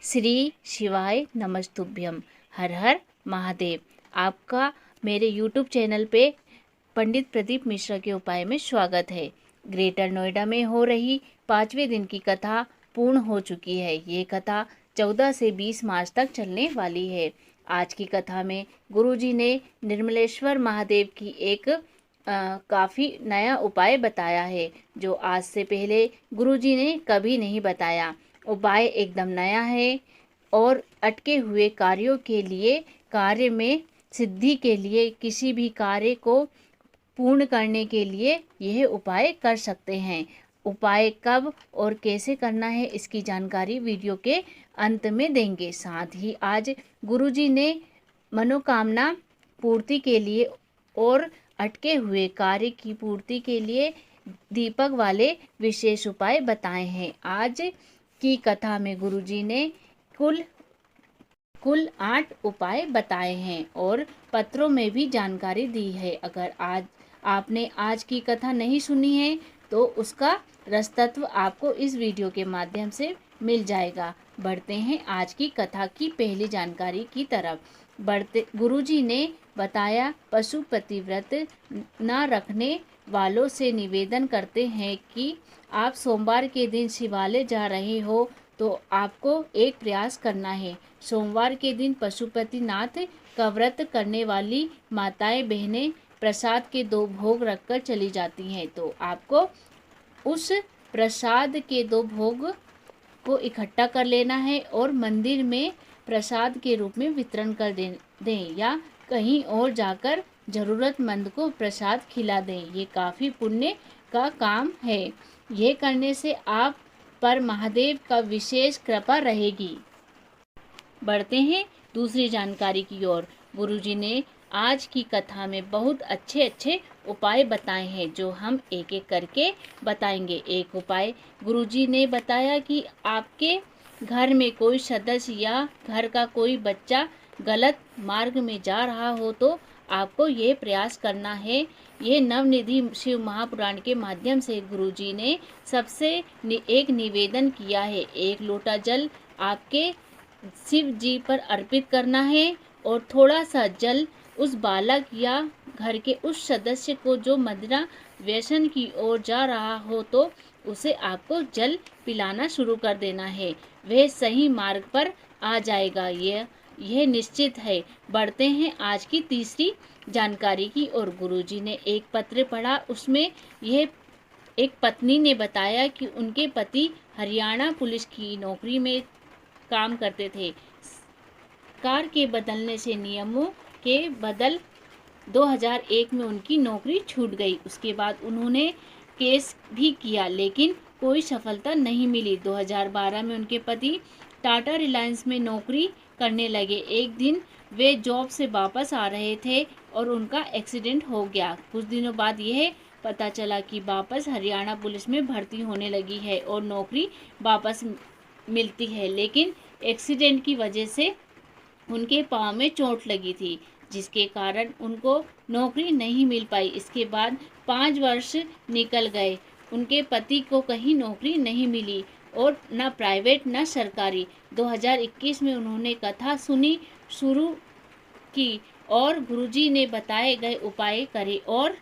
श्री शिवाय नमस्तुभ्यम। हर हर महादेव। आपका मेरे YouTube चैनल पे पंडित प्रदीप मिश्रा के उपाय में स्वागत है। ग्रेटर नोएडा में हो रही 5वें दिन की कथा पूर्ण हो चुकी है। ये कथा 14 से 20 मार्च तक चलने वाली है। आज की कथा में गुरुजी ने निर्मलेश्वर महादेव की एक काफ़ी नया उपाय बताया है, जो आज से पहले गुरुजी ने कभी नहीं बताया। उपाय एकदम नया है और अटके हुए कार्यों के लिए, कार्य में सिद्धि के लिए, किसी भी कार्य को पूर्ण करने के लिए यह उपाय कर सकते हैं। उपाय कब और कैसे करना है इसकी जानकारी वीडियो के अंत में देंगे। साथ ही आज गुरुजी ने मनोकामना पूर्ति के लिए और अटके हुए कार्य की पूर्ति के लिए दीपक वाले विशेष उपाय बताए हैं। आज की कथा में गुरुजी ने कुल 8 उपाय बताए हैं और पत्रों में भी जानकारी दी है। अगर आज आपने आज की कथा नहीं सुनी है तो उसका रसतत्व आपको इस वीडियो के माध्यम से मिल जाएगा। बढ़ते हैं आज की कथा की पहली जानकारी की तरफ। गुरुजी ने बताया, पशुपति व्रत न रखने वालों से निवेदन करते हैं कि आप सोमवार के दिन शिवालय जा रहे हो तो आपको एक प्रयास करना है। सोमवार के दिन पशुपतिनाथ का व्रत करने वाली माताएं बहनें प्रसाद के 2 भोग रखकर चली जाती हैं, तो आपको उस प्रसाद के 2 भोग को इकट्ठा कर लेना है और मंदिर में प्रसाद के रूप में वितरण कर दें या कहीं और जाकर ज़रूरतमंद को प्रसाद खिला दें। ये काफ़ी पुण्य का काम है। यह करने से आप पर महादेव का विशेष कृपा रहेगी। बढ़ते हैं दूसरी जानकारी की ओर। गुरुजी ने आज की कथा में बहुत अच्छे उपाय बताए हैं, जो हम एक एक करके बताएंगे। एक उपाय गुरुजी ने बताया कि आपके घर में कोई सदस्य या घर का कोई बच्चा गलत मार्ग में जा रहा हो तो आपको ये प्रयास करना है। ये नवनिधि शिव महापुराण के माध्यम से गुरुजी ने सबसे एक निवेदन किया है। 1 लोटा जल आपके शिव जी पर अर्पित करना है और थोड़ा सा जल उस बालक या घर के उस सदस्य को जो मदिरा व्यसन की ओर जा रहा हो तो उसे आपको जल पिलाना शुरू कर देना है। वह सही मार्ग पर आ जाएगा, यह निश्चित है। बढ़ते हैं आज की तीसरी जानकारी की और गुरुजी ने एक पत्र पढ़ा। उसमें यह एक पत्नी ने बताया कि उनके पति हरियाणा पुलिस की नौकरी में काम करते थे। सरकार के बदलने से नियमों के बदल 2001 में उनकी नौकरी छूट गई। उसके बाद उन्होंने केस भी किया लेकिन कोई सफलता नहीं मिली। 2012 में उनके पति टाटा रिलायंस में नौकरी करने लगे। एक दिन वे जॉब से वापस आ रहे थे और उनका एक्सीडेंट हो गया। कुछ दिनों बाद यह पता चला कि वापस हरियाणा पुलिस में भर्ती होने लगी है और नौकरी वापस मिलती है, लेकिन एक्सीडेंट की वजह से उनके पाँव में चोट लगी थी, जिसके कारण उनको नौकरी नहीं मिल पाई। इसके बाद 5 वर्ष निकल गए। उनके पति को कहीं नौकरी नहीं मिली और न प्राइवेट न सरकारी। 2021 में उन्होंने कथा सुनी शुरू की और गुरुजी ने बताए गए उपाय करे और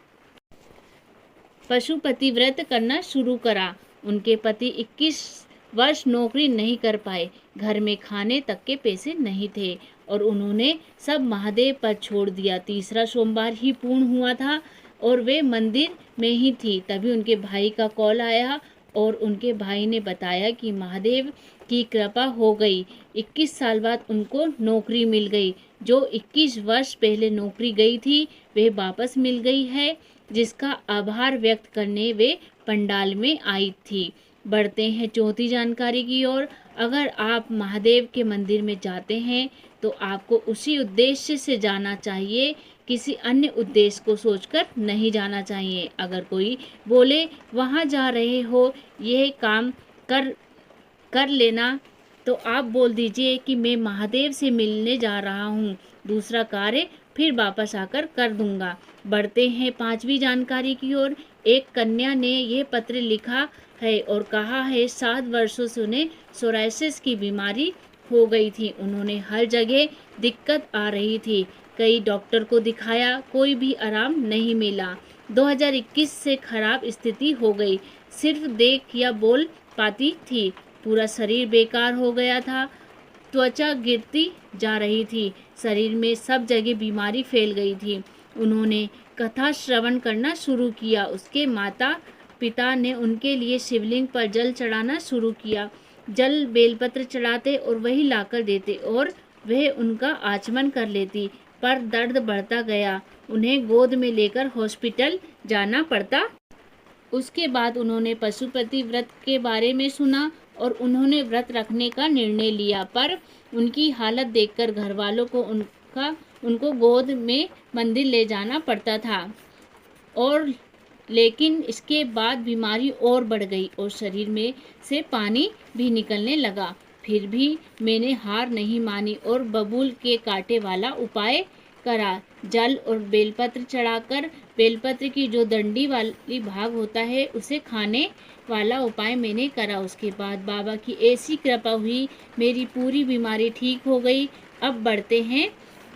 पशुपति व्रत करना शुरू करा। उनके पति 21 वर्ष नौकरी नहीं कर पाए, घर में खाने तक के पैसे नहीं थे और उन्होंने सब महादेव पर छोड़ दिया। तीसरा सोमवार ही पूर्ण हुआ था और वे मंदिर में ही थी। तभी उनके भाई का कॉल आया और उनके भाई ने बताया कि महादेव की कृपा हो गई। 21 साल बाद उनको नौकरी मिल गई। जो 21 वर्ष पहले नौकरी गई थी वह वापस मिल गई है, जिसका आभार व्यक्त करने वे पंडाल में आई थी। बढ़ते हैं चौथी जानकारी की ओर। अगर आप महादेव के मंदिर में जाते हैं तो आपको उसी उद्देश्य से जाना चाहिए, किसी अन्य उद्देश्य को सोचकर नहीं जाना चाहिए। अगर कोई बोले वहाँ जा रहे हो यह काम कर लेना, तो आप बोल दीजिए कि मैं महादेव से मिलने जा रहा हूँ, दूसरा कार्य फिर वापस आकर कर दूंगा। बढ़ते हैं 5वीं जानकारी की ओर। एक कन्या ने यह पत्र लिखा है और कहा है 7 वर्षों से उन्हें सोराइसिस की बीमारी हो गई थी। उन्होंने हर जगह दिक्कत आ रही थी। कई डॉक्टर को दिखाया, कोई भी आराम नहीं मिला। 2021 से खराब स्थिति हो गई। सिर्फ देख या बोल पाती थी। पूरा शरीर बेकार हो गया था। त्वचा गिरती जा रही थी। शरीर में सब जगह बीमारी फैल गई थी। उन्होंने कथा श्रवण करना शुरू किया। उसके माता पिता ने उनके लिए शिवलिंग पर जल चढ़ाना शुरू किया। जल बेलपत्र चढ़ाते और वही लाकर देते और वह उनका आचमन कर लेती, पर दर्द बढ़ता गया। उन्हें गोद में लेकर हॉस्पिटल जाना पड़ता। उसके बाद उन्होंने पशुपति व्रत के बारे में सुना और उन्होंने व्रत रखने का निर्णय लिया, पर उनकी हालत देखकर घर वालों को उनको गोद में मंदिर ले जाना पड़ता था। और लेकिन इसके बाद बीमारी और बढ़ गई और शरीर में से पानी भी निकलने लगा। फिर भी मैंने हार नहीं मानी और बबूल के कांटे वाला उपाय करा। जल और बेलपत्र चढ़ाकर बेलपत्र की जो डंडी वाली भाग होता है उसे खाने वाला उपाय मैंने करा। उसके बाद बाबा की ऐसी कृपा हुई, मेरी पूरी बीमारी ठीक हो गई। अब बढ़ते हैं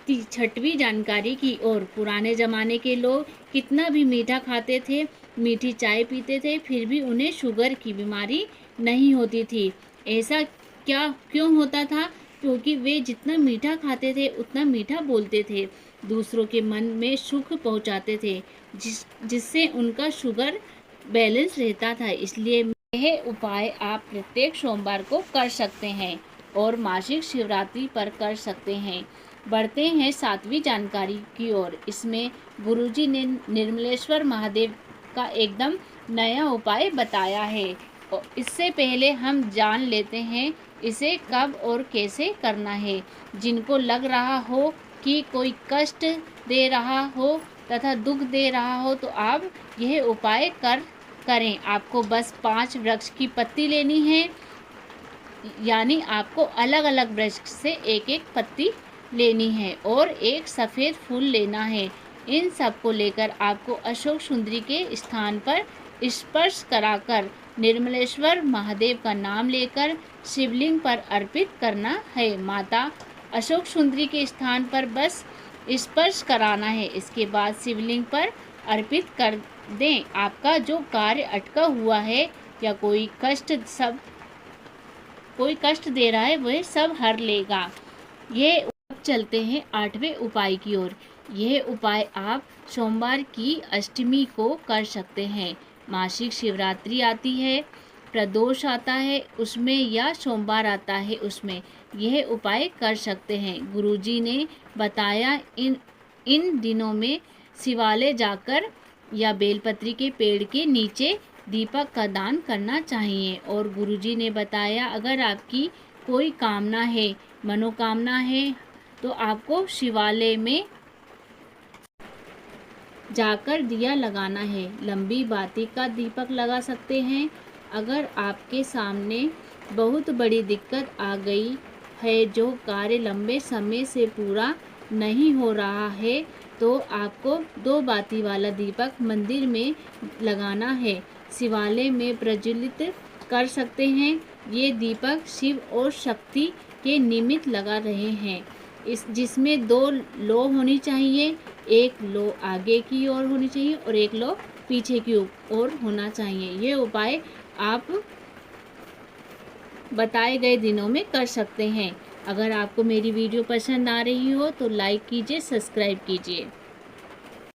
6वीं जानकारी की ओर। पुराने ज़माने के लोग कितना भी मीठा खाते थे, मीठी चाय पीते थे, फिर भी उन्हें शुगर की बीमारी नहीं होती थी। ऐसा क्यों होता था? क्योंकि वे जितना मीठा खाते थे उतना मीठा बोलते थे, दूसरों के मन में सुख पहुंचाते थे, जिससे उनका शुगर बैलेंस रहता था। इसलिए यह उपाय आप प्रत्येक सोमवार को कर सकते हैं और मासिक शिवरात्रि पर कर सकते हैं। बढ़ते हैं 7वीं जानकारी की ओर। इसमें गुरुजी ने निर्मलेश्वर महादेव का एकदम नया उपाय बताया है। इससे पहले हम जान लेते हैं इसे कब और कैसे करना है। जिनको लग रहा हो कि कोई कष्ट दे रहा हो तथा दुख दे रहा हो तो आप यह उपाय करें। आपको बस 5 वृक्ष की पत्ती लेनी है, यानी आपको अलग अलग वृक्ष से एक एक पत्ती लेनी है और एक सफ़ेद फूल लेना है। इन सब को लेकर आपको अशोक सुंदरी के स्थान पर स्पर्श कराकर निर्मलेश्वर महादेव का नाम लेकर शिवलिंग पर अर्पित करना है। माता अशोक सुंदरी के स्थान पर बस स्पर्श कराना है। इसके बाद शिवलिंग पर अर्पित कर दें। आपका जो कार्य अटका हुआ है या कोई कष्ट दे रहा है वह सब हर लेगा। ये चलते हैं 8वें उपाय की ओर। यह उपाय आप सोमवार की अष्टमी को कर सकते हैं। मासिक शिवरात्रि आती है, प्रदोष आता है उसमें, या सोमवार आता है उसमें यह उपाय कर सकते हैं। गुरुजी ने बताया इन दिनों में शिवालय जाकर या बेलपत्री के पेड़ के नीचे दीपक का दान करना चाहिए। और गुरुजी ने बताया अगर आपकी कोई कामना है, मनोकामना है, तो आपको शिवालय में जाकर दिया लगाना है। लंबी बाती का दीपक लगा सकते हैं। अगर आपके सामने बहुत बड़ी दिक्कत आ गई है, जो कार्य लंबे समय से पूरा नहीं हो रहा है, तो आपको 2 बाती वाला दीपक मंदिर में लगाना है। शिवालय में प्रज्वलित कर सकते हैं। ये दीपक शिव और शक्ति के निमित्त लगा रहे हैं। जिसमें 2 लो होनी चाहिए, एक लो आगे की ओर होनी चाहिए और एक लो पीछे की ओर होना चाहिए। ये उपाय आप बताए गए दिनों में कर सकते हैं। अगर आपको मेरी वीडियो पसंद आ रही हो तो लाइक कीजिए, सब्सक्राइब कीजिए।